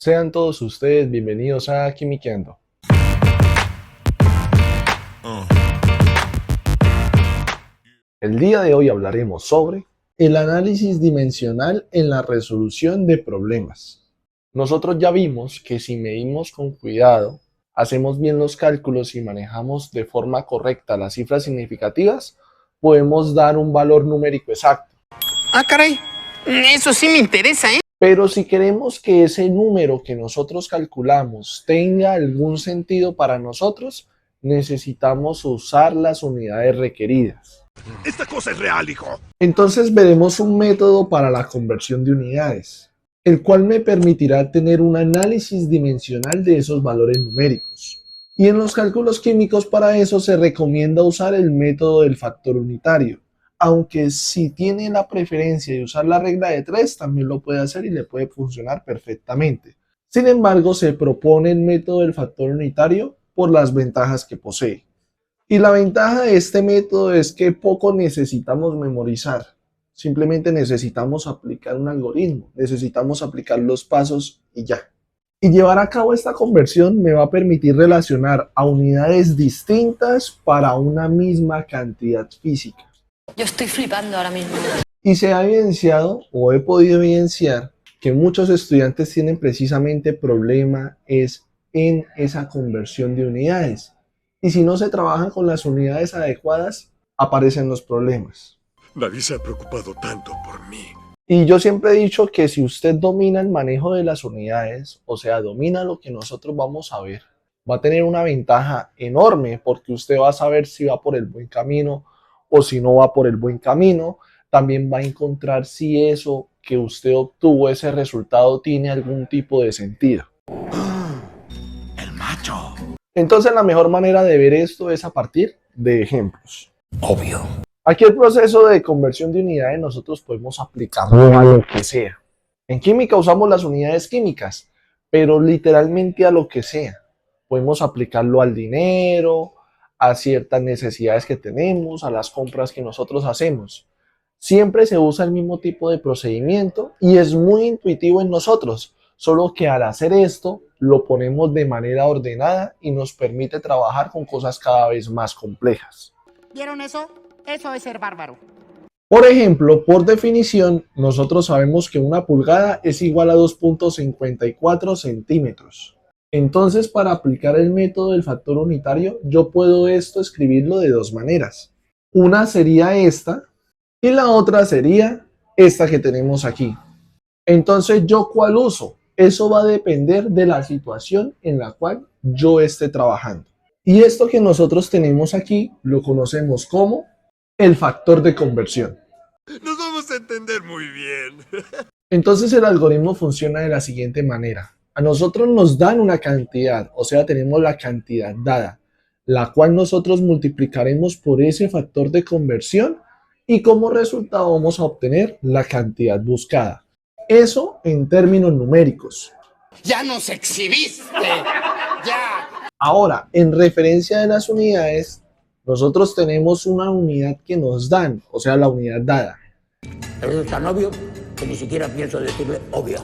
Sean todos ustedes bienvenidos a Quimiqueando. El día de hoy hablaremos sobre el análisis dimensional en la resolución de problemas. Nosotros ya vimos que si medimos con cuidado, hacemos bien los cálculos y manejamos de forma correcta las cifras significativas, podemos dar un valor numérico exacto. Ah, caray, eso sí me interesa, ¿eh? Pero si queremos que ese número que nosotros calculamos tenga algún sentido para nosotros, necesitamos usar las unidades requeridas. Esta cosa es real, hijo. Entonces veremos un método para la conversión de unidades, el cual me permitirá tener un análisis dimensional de esos valores numéricos. Y en los cálculos químicos para eso se recomienda usar el método del factor unitario, aunque si tiene la preferencia de usar la regla de 3, también lo puede hacer y le puede funcionar perfectamente. Sin embargo, se propone el método del factor unitario por las ventajas que posee. Y la ventaja de este método es que poco necesitamos memorizar. Simplemente necesitamos aplicar un algoritmo, necesitamos aplicar los pasos y ya. Y llevar a cabo esta conversión me va a permitir relacionar a unidades distintas para una misma cantidad física. Yo estoy flipando ahora mismo. Y se ha evidenciado, o he podido evidenciar, que muchos estudiantes tienen precisamente problema es en esa conversión de unidades. Y si no se trabajan con las unidades adecuadas, aparecen los problemas. Nadie se ha preocupado tanto por mí. Y yo siempre he dicho que si usted domina el manejo de las unidades, o sea, domina lo que nosotros vamos a ver, va a tener una ventaja enorme porque usted va a saber si va por el buen camino o si no va por el buen camino. También va a encontrar si eso que usted obtuvo, ese resultado, tiene algún tipo de sentido. El macho. Entonces la mejor manera de ver esto es a partir de ejemplos. Obvio. Aquí el proceso de conversión de unidades nosotros podemos aplicarlo a lo que sea. En química usamos las unidades químicas, pero literalmente a lo que sea. Podemos aplicarlo al dinero, a ciertas necesidades que tenemos, a las compras que nosotros hacemos. Siempre se usa el mismo tipo de procedimiento y es muy intuitivo en nosotros, solo que al hacer esto lo ponemos de manera ordenada y nos permite trabajar con cosas cada vez más complejas. ¿Vieron eso? Eso es ser bárbaro. Por ejemplo, por definición, nosotros sabemos que una pulgada es igual a 2.54 centímetros. Entonces, para aplicar el método del factor unitario, yo puedo escribirlo de dos maneras. Una sería esta y la otra sería esta que tenemos aquí. Entonces, ¿yo cuál uso? Eso va a depender de la situación en la cual yo esté trabajando. Y esto que nosotros tenemos aquí lo conocemos como el factor de conversión. Nos vamos a entender muy bien. Entonces el algoritmo funciona de la siguiente manera. A nosotros nos dan una cantidad, o sea, tenemos la cantidad dada, la cual nosotros multiplicaremos por ese factor de conversión y como resultado vamos a obtener la cantidad buscada. Eso en términos numéricos. ¡Ya nos exhibiste! ¡Ya! Ahora, en referencia de las unidades, nosotros tenemos una unidad que nos dan, o sea, la unidad dada. Es tan obvio que ni siquiera pienso decirle obvio.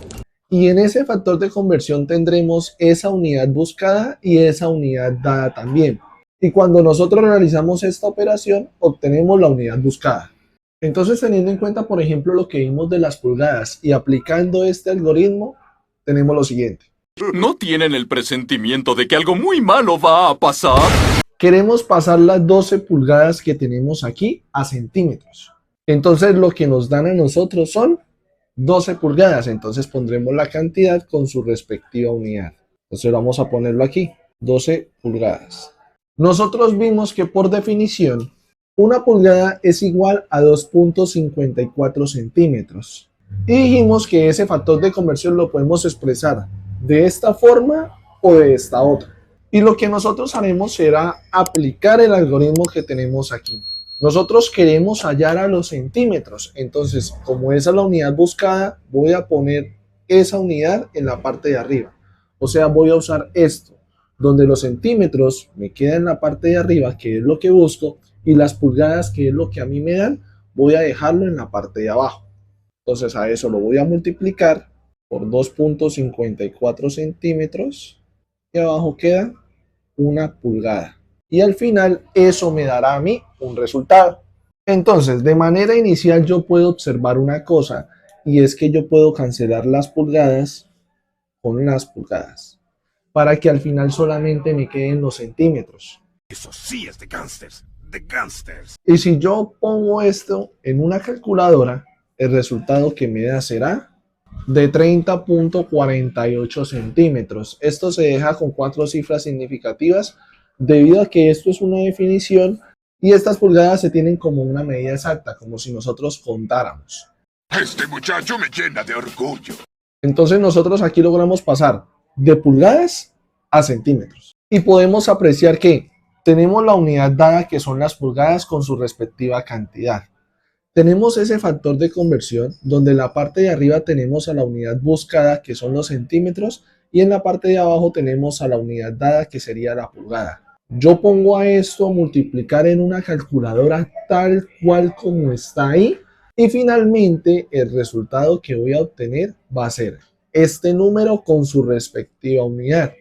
Y en ese factor de conversión tendremos esa unidad buscada y esa unidad dada también. Y cuando nosotros realizamos esta operación, obtenemos la unidad buscada. Entonces, teniendo en cuenta, por ejemplo, lo que vimos de las pulgadas y aplicando este algoritmo, tenemos lo siguiente. ¿No tienen el presentimiento de que algo muy malo va a pasar? Queremos pasar las 12 pulgadas que tenemos aquí a centímetros. Entonces lo que nos dan a nosotros son 12 pulgadas. Entonces pondremos la cantidad con su respectiva unidad. Entonces vamos a ponerlo aquí, 12 pulgadas. Nosotros vimos que por definición, una pulgada es igual a 2.54 centímetros. Y dijimos que ese factor de conversión lo podemos expresar de esta forma o de esta otra. Y lo que nosotros haremos será aplicar el algoritmo que tenemos aquí. Nosotros queremos hallar a los centímetros. Entonces, como esa es la unidad buscada, voy a poner esa unidad en la parte de arriba. O sea, voy a usar esto, donde los centímetros me quedan en la parte de arriba, que es lo que busco, y las pulgadas, que es lo que a mí me dan, voy a dejarlo en la parte de abajo. Entonces a eso lo voy a multiplicar por 2.54 centímetros y abajo queda 1 pulgada. Y al final eso me dará a mí un resultado. Entonces, de manera inicial yo puedo observar una cosa, y es que yo puedo cancelar las pulgadas con las pulgadas, para que al final solamente me queden los centímetros. Eso sí es de gángsters. De gángsters. Y si yo pongo esto en una calculadora, el resultado que me da será de 30.48 centímetros. Esto se deja con 4 cifras significativas debido a que esto es una definición y estas pulgadas se tienen como una medida exacta, como si nosotros contáramos. Este muchacho me llena de orgullo. Entonces nosotros aquí logramos pasar de pulgadas a centímetros. Y podemos apreciar que tenemos la unidad dada que son las pulgadas con su respectiva cantidad. Tenemos ese factor de conversión donde en la parte de arriba tenemos a la unidad buscada que son los centímetros y en la parte de abajo tenemos a la unidad dada que sería la pulgada. Yo pongo a esto a multiplicar en una calculadora tal cual como está ahí y finalmente el resultado que voy a obtener va a ser este número con su respectiva unidad.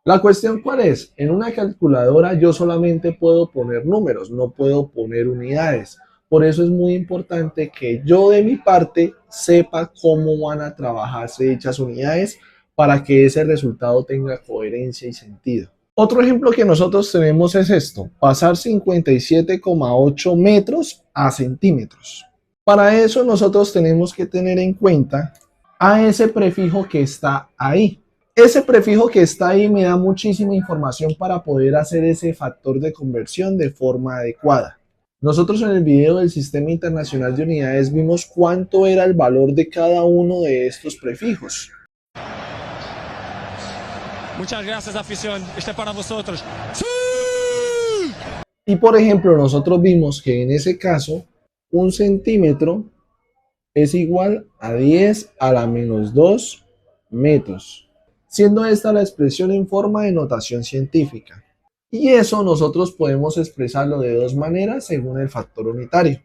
La cuestión ¿cuál es? En una calculadora yo solamente puedo poner números, no puedo poner unidades. Por eso es muy importante que yo de mi parte sepa cómo van a trabajarse dichas unidades para que ese resultado tenga coherencia y sentido. Otro ejemplo que nosotros tenemos es esto, pasar 57,8 metros a centímetros. Para eso nosotros tenemos que tener en cuenta a ese prefijo que está ahí. Ese prefijo que está ahí me da muchísima información para poder hacer ese factor de conversión de forma adecuada. Nosotros en el video del Sistema Internacional de Unidades vimos cuánto era el valor de cada uno de estos prefijos. Muchas gracias, afición. Este es para vosotros. ¡Sí! Y por ejemplo, nosotros vimos que en ese caso, 1 centímetro es igual a 10 a la menos 2 metros, siendo esta la expresión en forma de notación científica. Y eso nosotros podemos expresarlo de dos maneras según el factor unitario.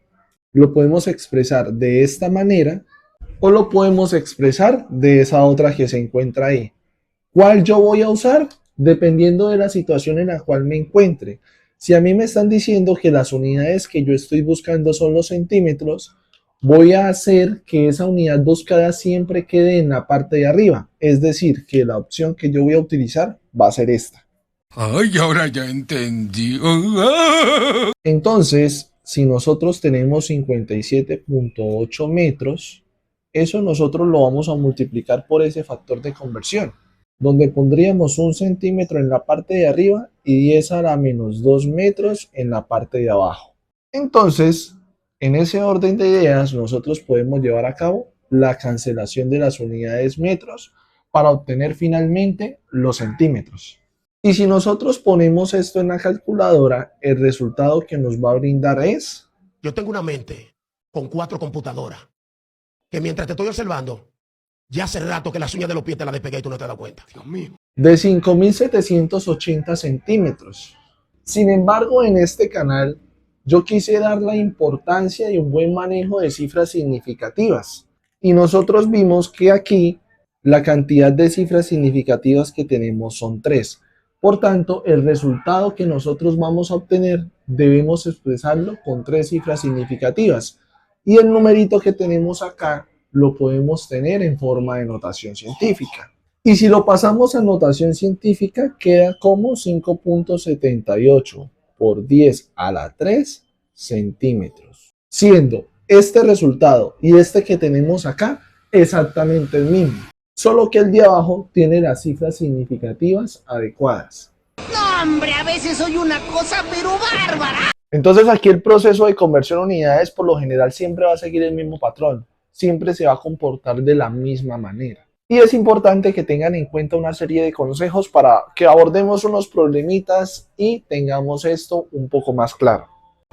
Lo podemos expresar de esta manera o lo podemos expresar de esa otra que se encuentra ahí. ¿Cuál yo voy a usar? Dependiendo de la situación en la cual me encuentre. Si a mí me están diciendo que las unidades que yo estoy buscando son los centímetros, voy a hacer que esa unidad buscada siempre quede en la parte de arriba. Es decir, que la opción que yo voy a utilizar va a ser esta. Ay, ahora ya entendí. Entonces, si nosotros tenemos 57.8 metros, eso nosotros lo vamos a multiplicar por ese factor de conversión, donde pondríamos 1 centímetro en la parte de arriba y 10 a la menos 2 metros en la parte de abajo. Entonces, en ese orden de ideas, nosotros podemos llevar a cabo la cancelación de las unidades metros para obtener finalmente los centímetros. Y si nosotros ponemos esto en la calculadora, el resultado que nos va a brindar es... Yo tengo una mente con 4 computadoras que mientras te estoy observando, ya hace rato que las uñas de los pies te las despegué y tú no te das cuenta. Dios mío. De 5.780 centímetros. Sin embargo, en este canal, yo quise dar la importancia y un buen manejo de cifras significativas. Y nosotros vimos que aquí la cantidad de cifras significativas que tenemos son 3. Por tanto, el resultado que nosotros vamos a obtener debemos expresarlo con 3 cifras significativas. Y el numerito que tenemos acá lo podemos tener en forma de notación científica. Y si lo pasamos a notación científica, queda como 5.78 por 10 a la 3 centímetros. Siendo este resultado y este que tenemos acá exactamente el mismo. Solo que el de abajo tiene las cifras significativas adecuadas. No, hombre, a veces soy una cosa pero bárbara. Entonces aquí el proceso de conversión a unidades por lo general siempre va a seguir el mismo patrón. Siempre se va a comportar de la misma manera. Y es importante que tengan en cuenta una serie de consejos para que abordemos unos problemitas y tengamos esto un poco más claro.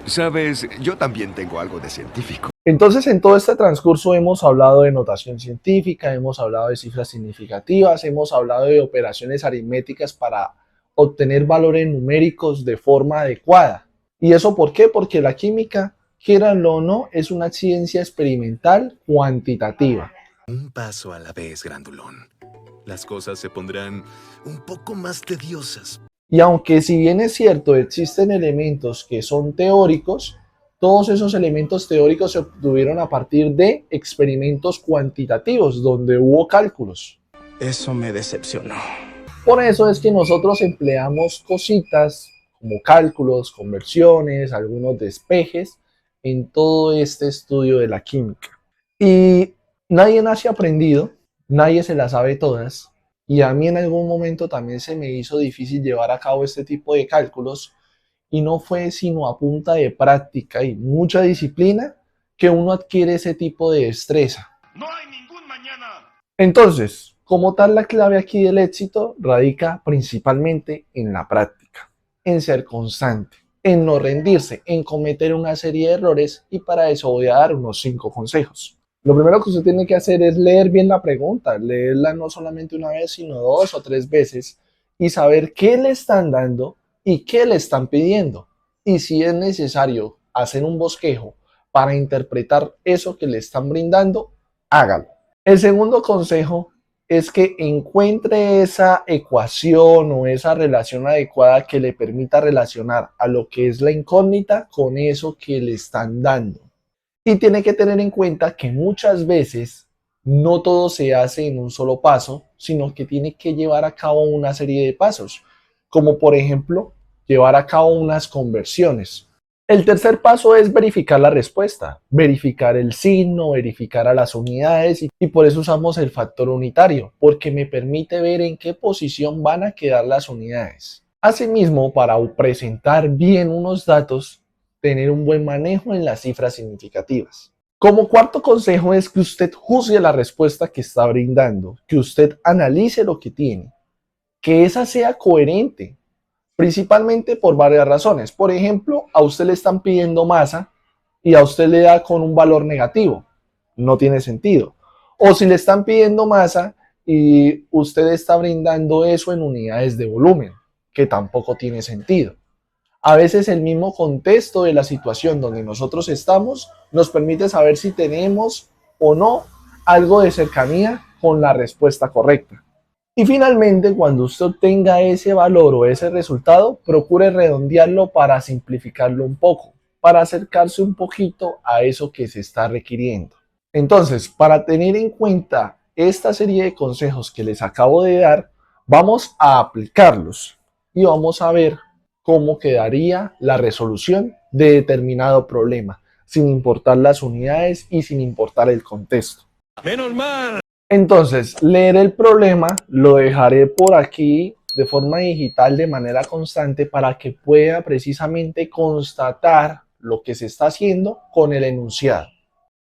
Sabes, yo también tengo algo de científico. Entonces, en todo este transcurso hemos hablado de notación científica, hemos hablado de cifras significativas, hemos hablado de operaciones aritméticas para obtener valores numéricos de forma adecuada. ¿Y eso por qué? Porque la química, quieranlo o no, es una ciencia experimental cuantitativa. Un paso a la vez, grandulón. Las cosas se pondrán un poco más tediosas. Y aunque si bien es cierto, existen elementos que son teóricos, todos esos elementos teóricos se obtuvieron a partir de experimentos cuantitativos, donde hubo cálculos. Eso me decepcionó. Por eso es que nosotros empleamos cositas como cálculos, conversiones, algunos despejes en todo este estudio de la química. Y nadie nace aprendido, nadie se las sabe todas. Y a mí en algún momento también se me hizo difícil llevar a cabo este tipo de cálculos y no fue sino a punta de práctica y mucha disciplina que uno adquiere ese tipo de destreza. No hay ningún mañana. Entonces, como tal, la clave aquí del éxito radica principalmente en la práctica, en ser constante, en no rendirse, en cometer una serie de errores y para eso voy a dar unos 5 consejos. Lo primero que usted tiene que hacer es leer bien la pregunta, leerla no solamente una vez, sino 2 o 3 veces y saber qué le están dando y qué le están pidiendo. Y si es necesario hacer un bosquejo para interpretar eso que le están brindando, hágalo. El segundo consejo es que encuentre esa ecuación o esa relación adecuada que le permita relacionar a lo que es la incógnita con eso que le están dando. Y tiene que tener en cuenta que muchas veces no todo se hace en un solo paso, sino que tiene que llevar a cabo una serie de pasos, como por ejemplo, llevar a cabo unas conversiones. El tercer paso es verificar la respuesta, verificar el signo, verificar a las unidades y por eso usamos el factor unitario, porque me permite ver en qué posición van a quedar las unidades. Asimismo, para presentar bien unos datos, tener un buen manejo en las cifras significativas. Como cuarto consejo es que usted juzgue la respuesta que está brindando, que usted analice lo que tiene, que esa sea coherente, principalmente por varias razones. Por ejemplo, a usted le están pidiendo masa y a usted le da con un valor negativo. No tiene sentido. O si le están pidiendo masa y usted está brindando eso en unidades de volumen, que tampoco tiene sentido. A veces el mismo contexto de la situación donde nosotros estamos nos permite saber si tenemos o no algo de cercanía con la respuesta correcta. Y finalmente, cuando usted obtenga ese valor o ese resultado, procure redondearlo para simplificarlo un poco, para acercarse un poquito a eso que se está requiriendo. Entonces, para tener en cuenta esta serie de consejos que les acabo de dar, vamos a aplicarlos y vamos a ver cómo quedaría la resolución de determinado problema, sin importar las unidades y sin importar el contexto. ¡Menos mal! Entonces, leer el problema lo dejaré por aquí de forma digital de manera constante para que pueda precisamente constatar lo que se está haciendo con el enunciado.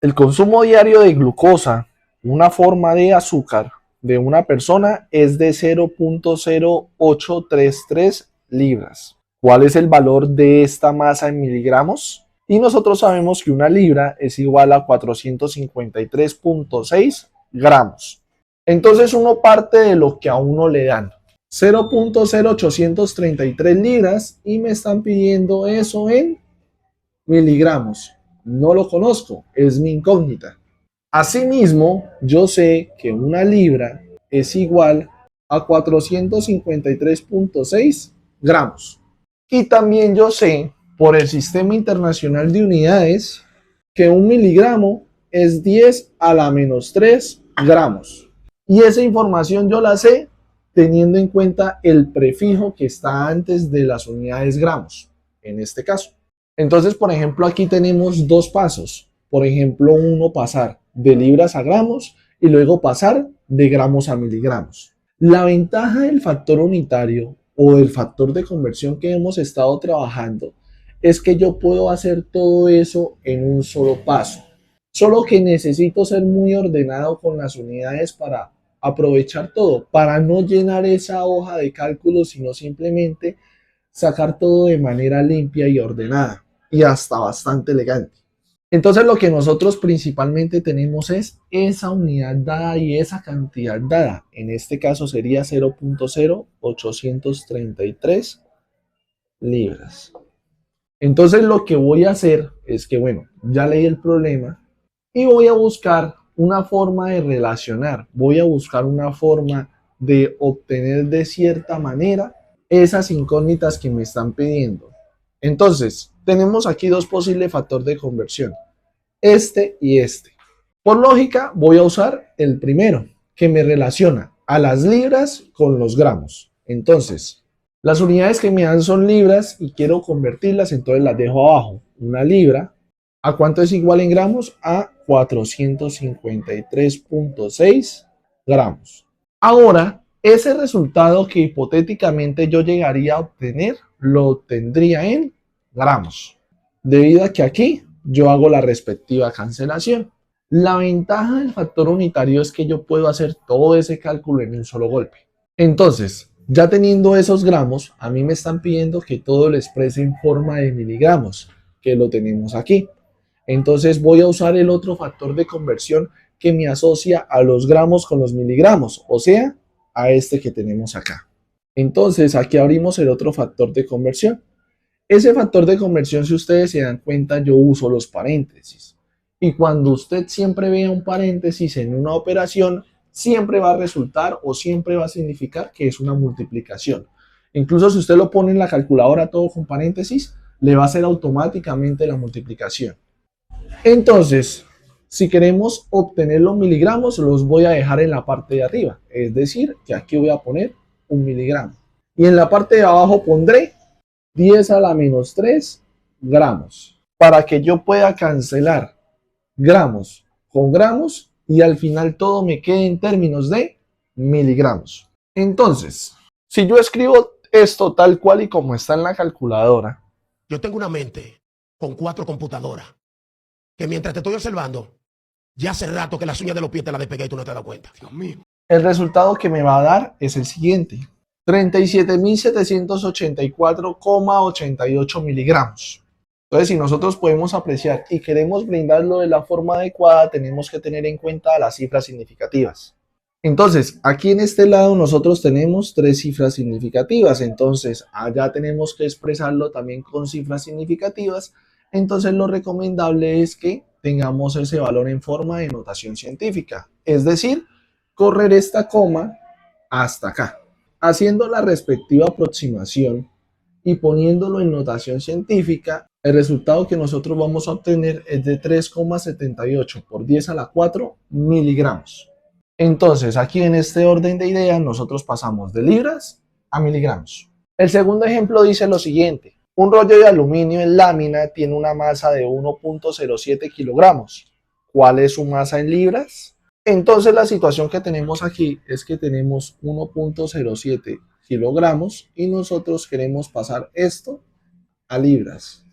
El consumo diario de glucosa, una forma de azúcar de una persona, es de 0.0833 libras. ¿Cuál es el valor de esta masa en miligramos? Y nosotros sabemos que una libra es igual a 453.6 gramos. Entonces uno parte de lo que a uno le dan. 0.0833 libras y me están pidiendo eso en miligramos. No lo conozco, es mi incógnita. Asimismo, yo sé que una libra es igual a 453.6 gramos. Y también yo sé, por el Sistema Internacional de Unidades, que un miligramo es 10 a la menos 3 gramos. Y esa información yo la sé teniendo en cuenta el prefijo que está antes de las unidades gramos, en este caso. Entonces, por ejemplo, aquí tenemos 2 pasos. Por ejemplo, uno pasar de libras a gramos y luego pasar de gramos a miligramos. La ventaja del factor unitario o del factor de conversión que hemos estado trabajando es que yo puedo hacer todo eso en un solo paso. Solo que necesito ser muy ordenado con las unidades para aprovechar todo, para no llenar esa hoja de cálculo, sino simplemente sacar todo de manera limpia y ordenada y hasta bastante elegante. Entonces lo que nosotros principalmente tenemos es esa unidad dada y esa cantidad dada. En este caso sería 0.0833 libras. Entonces lo que voy a hacer es que, bueno, ya leí el problema y voy a buscar una forma de relacionar, voy a buscar una forma de obtener de cierta manera esas incógnitas que me están pidiendo. Entonces, tenemos aquí dos posibles factores de conversión, este y este. Por lógica, voy a usar el primero, que me relaciona a las libras con los gramos. Entonces, las unidades que me dan son libras y quiero convertirlas, entonces las dejo abajo. Una libra, ¿a cuánto es igual en gramos? A 453.6 gramos. Ahora, ese resultado que hipotéticamente yo llegaría a obtener, lo obtendría en gramos, debido a que aquí yo hago la respectiva cancelación. La ventaja del factor unitario es que yo puedo hacer todo ese cálculo en un solo golpe. Entonces, ya teniendo esos gramos, a mí me están pidiendo que todo lo exprese en forma de miligramos, que lo tenemos aquí. Entonces voy a usar el otro factor de conversión que me asocia a los gramos con los miligramos, o sea, a este que tenemos acá. Entonces aquí abrimos el otro factor de conversión. Ese factor de conversión, si ustedes se dan cuenta, yo uso los paréntesis. Y cuando usted siempre vea un paréntesis en una operación, siempre va a resultar o siempre va a significar que es una multiplicación. Incluso si usted lo pone en la calculadora todo con paréntesis, le va a hacer automáticamente la multiplicación. Entonces, si queremos obtener los miligramos, los voy a dejar en la parte de arriba. Es decir, que aquí voy a poner 1 miligramo. Y en la parte de abajo pondré 10 a la menos 3 gramos. Para que yo pueda cancelar gramos con gramos y al final todo me quede en términos de miligramos. Entonces, si yo escribo esto tal cual y como está en la calculadora. Yo tengo una mente con 4 computadoras que mientras te estoy observando, ya hace rato que las uñas de los pies te las despegué y tú no te das cuenta. Dios mío. El resultado que me va a dar es el siguiente. 37.784,88 miligramos. Entonces, si nosotros podemos apreciar y queremos brindarlo de la forma adecuada, tenemos que tener en cuenta las cifras significativas. Entonces, aquí en este lado nosotros tenemos 3 cifras significativas. Entonces, allá tenemos que expresarlo también con cifras significativas. Entonces, lo recomendable es que tengamos ese valor en forma de notación científica. Es decir, correr esta coma hasta acá. Haciendo la respectiva aproximación y poniéndolo en notación científica, el resultado que nosotros vamos a obtener es de 3,78 por 10 a la 4 miligramos. Entonces, aquí en este orden de ideas, nosotros pasamos de libras a miligramos. El segundo ejemplo dice lo siguiente. Un rollo de aluminio en lámina tiene una masa de 1,07 kilogramos. ¿Cuál es su masa en libras? Entonces, la situación que tenemos aquí es que tenemos 1,07 kilogramos y nosotros queremos pasar esto a libras.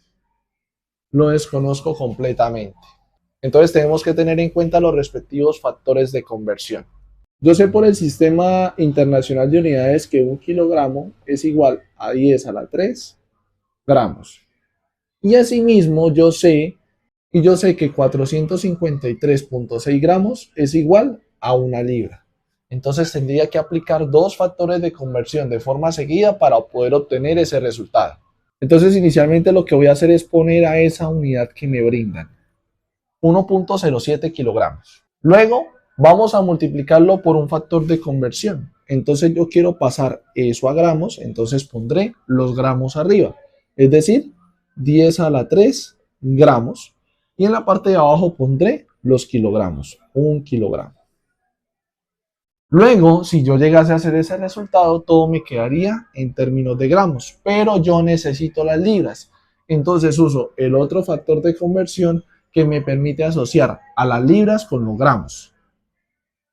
Lo desconozco completamente. Entonces tenemos que tener en cuenta los respectivos factores de conversión. Yo sé por el Sistema Internacional de Unidades que 1 kilogramo es igual a 10 a la 3 gramos. Y asimismo yo sé que 453.6 gramos es igual a 1 libra. Entonces tendría que aplicar 2 factores de conversión de forma seguida para poder obtener ese resultado. Entonces inicialmente lo que voy a hacer es poner a esa unidad que me brindan 1,07 kilogramos. Luego vamos a multiplicarlo por un factor de conversión. Entonces yo quiero pasar eso a gramos, entonces pondré los gramos arriba. Es decir, 10 a la 3 gramos. Y en la parte de abajo pondré los kilogramos, 1 kilogramo. Luego, si yo llegase a hacer ese resultado, todo me quedaría en términos de gramos, pero yo necesito las libras. Entonces uso el otro factor de conversión que me permite asociar a las libras con los gramos.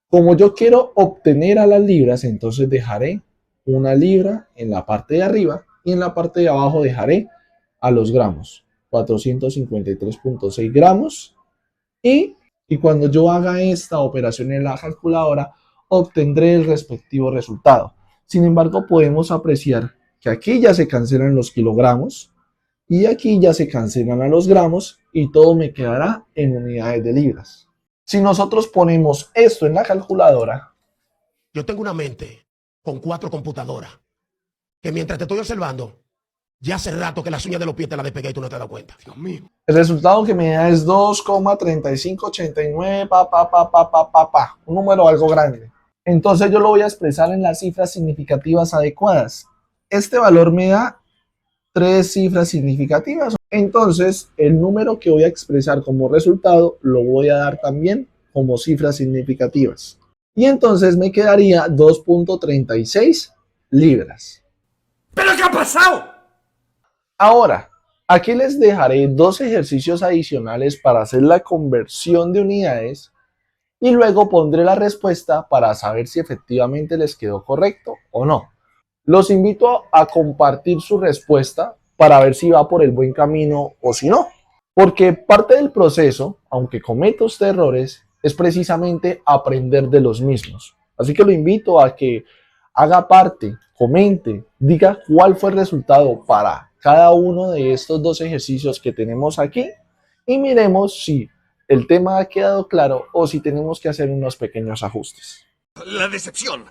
Como yo quiero obtener a las libras, entonces dejaré 1 libra en la parte de arriba y en la parte de abajo dejaré a los gramos, 453.6 gramos. Y cuando yo haga esta operación en la calculadora, obtendré el respectivo resultado. Sin embargo, podemos apreciar que aquí ya se cancelan los kilogramos y aquí ya se cancelan a los gramos y todo me quedará en unidades de libras. Si nosotros ponemos esto en la calculadora. Yo tengo una mente con 4 computadoras que mientras te estoy observando, Ya hace rato que las uñas de los pies te las despegué y tú no te das cuenta. Dios mío. El resultado que me da es 2,3589, un número algo grande. Entonces yo lo voy a expresar en las cifras significativas adecuadas. Este valor me da 3 cifras significativas. Entonces el número que voy a expresar como resultado lo voy a dar también como cifras significativas. Y entonces me quedaría 2,36 libras. ¿Pero qué ha pasado? Ahora, aquí les dejaré 2 ejercicios adicionales para hacer la conversión de unidades y luego pondré la respuesta para saber si efectivamente les quedó correcto o no. Los invito a compartir su respuesta para ver si va por el buen camino o si no. Porque parte del proceso, aunque cometa usted errores, es precisamente aprender de los mismos. Así que lo invito a que haga parte, comente, diga cuál fue el resultado para cada uno de estos 2 ejercicios que tenemos aquí y miremos si el tema ha quedado claro o si tenemos que hacer unos pequeños ajustes. La decepción,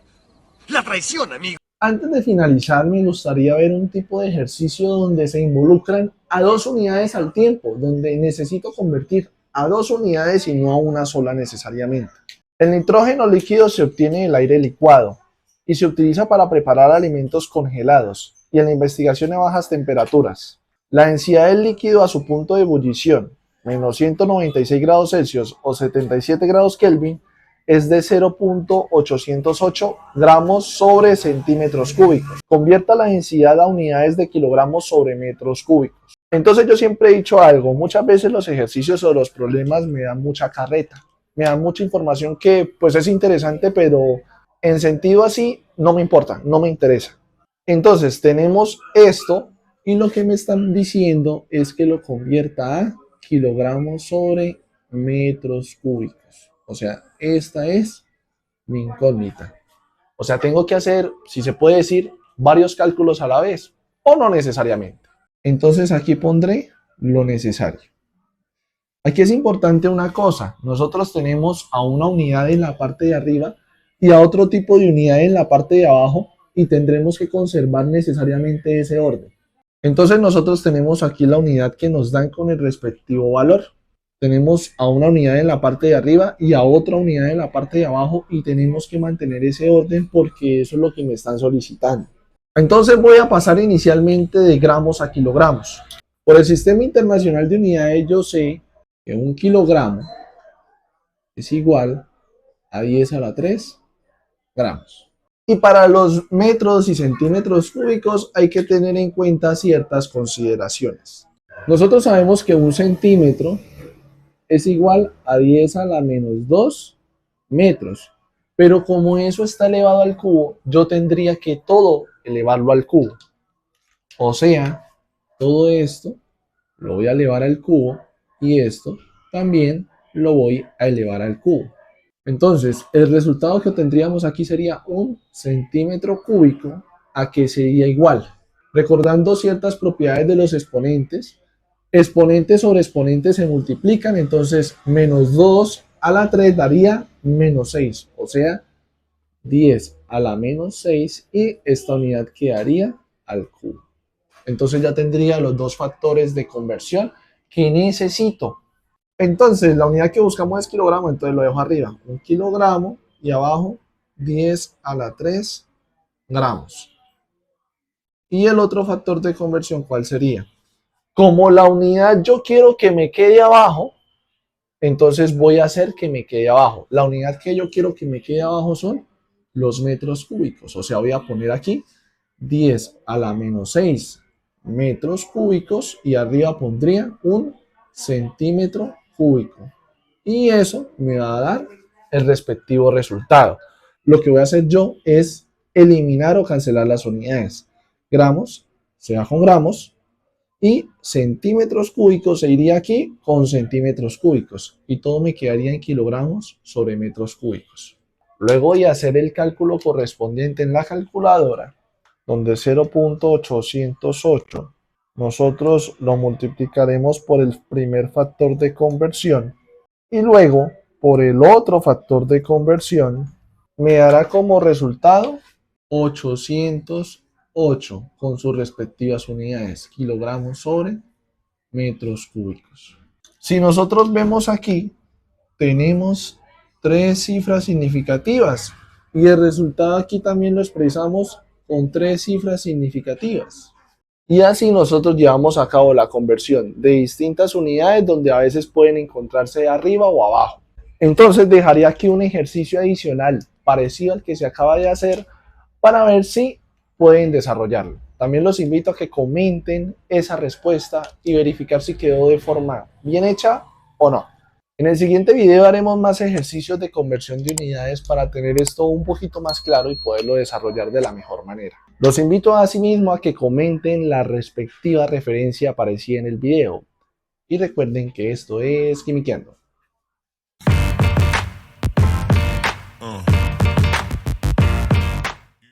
la traición, amigo. Antes de finalizar, me gustaría ver un tipo de ejercicio donde se involucran a 2 unidades al tiempo, donde necesito convertir a 2 unidades y no a una sola necesariamente. El nitrógeno líquido se obtiene del aire licuado y se utiliza para preparar alimentos congelados y en la investigación a bajas temperaturas. La densidad del líquido a su punto de ebullición, menos 196 grados Celsius o 77 grados Kelvin, es de 0.808 gramos sobre centímetros cúbicos. Convierta la densidad a unidades de kilogramos sobre metros cúbicos. Entonces yo siempre he dicho algo, muchas veces los ejercicios o los problemas me dan mucha carreta, me dan mucha información que pues es interesante, pero en sentido así no me importa, no me interesa. Entonces tenemos esto y lo que me están diciendo es que lo convierta a kilogramos sobre metros cúbicos. O sea, esta es mi incógnita. O sea, tengo que hacer, si se puede decir, varios cálculos a la vez o no necesariamente. Entonces aquí pondré lo necesario. Aquí es importante una cosa. Nosotros tenemos a una unidad en la parte de arriba y a otro tipo de unidad en la parte de abajo y tendremos que conservar necesariamente ese orden. Entonces nosotros tenemos aquí la unidad que nos dan con el respectivo valor. Tenemos a una unidad en la parte de arriba y a otra unidad en la parte de abajo y tenemos que mantener ese orden porque eso es lo que me están solicitando. Entonces voy a pasar inicialmente de gramos a kilogramos. Por el Sistema Internacional de Unidades yo sé que 1 kilogramo es igual a 10 a la 3 gramos. Y para los metros y centímetros cúbicos hay que tener en cuenta ciertas consideraciones. Nosotros sabemos que 1 centímetro es igual a 10 a la menos 2 metros. Pero como eso está elevado al cubo, yo tendría que todo elevarlo al cubo. O sea, todo esto lo voy a elevar al cubo y esto también lo voy a elevar al cubo. Entonces, el resultado que tendríamos aquí sería 1 centímetro cúbico, a que sería igual. Recordando ciertas propiedades de los exponentes, exponentes sobre exponentes se multiplican, entonces menos 2 a la 3 daría menos 6, o sea, 10 a la menos 6 y esta unidad quedaría al cubo. Entonces ya tendría los 2 factores de conversión que necesito. Entonces la unidad que buscamos es kilogramo, entonces lo dejo arriba, 1 kilogramo y abajo 10 a la 3 gramos. Y el otro factor de conversión, ¿cuál sería? Como la unidad yo quiero que me quede abajo, entonces voy a hacer que me quede abajo. La unidad que yo quiero que me quede abajo son los metros cúbicos. O sea, voy a poner aquí 10 a la menos 6 metros cúbicos y arriba pondría 1 centímetro cúbico. Y eso me va a dar el respectivo resultado. Lo que voy a hacer yo es eliminar o cancelar las unidades. Gramos se va con gramos. Y centímetros cúbicos se iría aquí con centímetros cúbicos y todo me quedaría en kilogramos sobre metros cúbicos. Luego voy a hacer el cálculo correspondiente en la calculadora, donde 0.808 nosotros lo multiplicaremos por el primer factor de conversión y luego por el otro factor de conversión me dará como resultado 800 8 con sus respectivas unidades, kilogramos sobre metros cúbicos. Si nosotros vemos aquí, tenemos 3 cifras significativas y el resultado aquí también lo expresamos con 3 cifras significativas. Y así nosotros llevamos a cabo la conversión de distintas unidades donde a veces pueden encontrarse arriba o abajo. Entonces dejaré aquí un ejercicio adicional parecido al que se acaba de hacer para ver si pueden desarrollarlo. También los invito a que comenten esa respuesta y verificar si quedó de forma bien hecha o no. En el siguiente video haremos más ejercicios de conversión de unidades para tener esto un poquito más claro y poderlo desarrollar de la mejor manera. Los invito asimismo a que comenten la respectiva referencia aparecida en el video. Y recuerden que esto es Quimiqueando.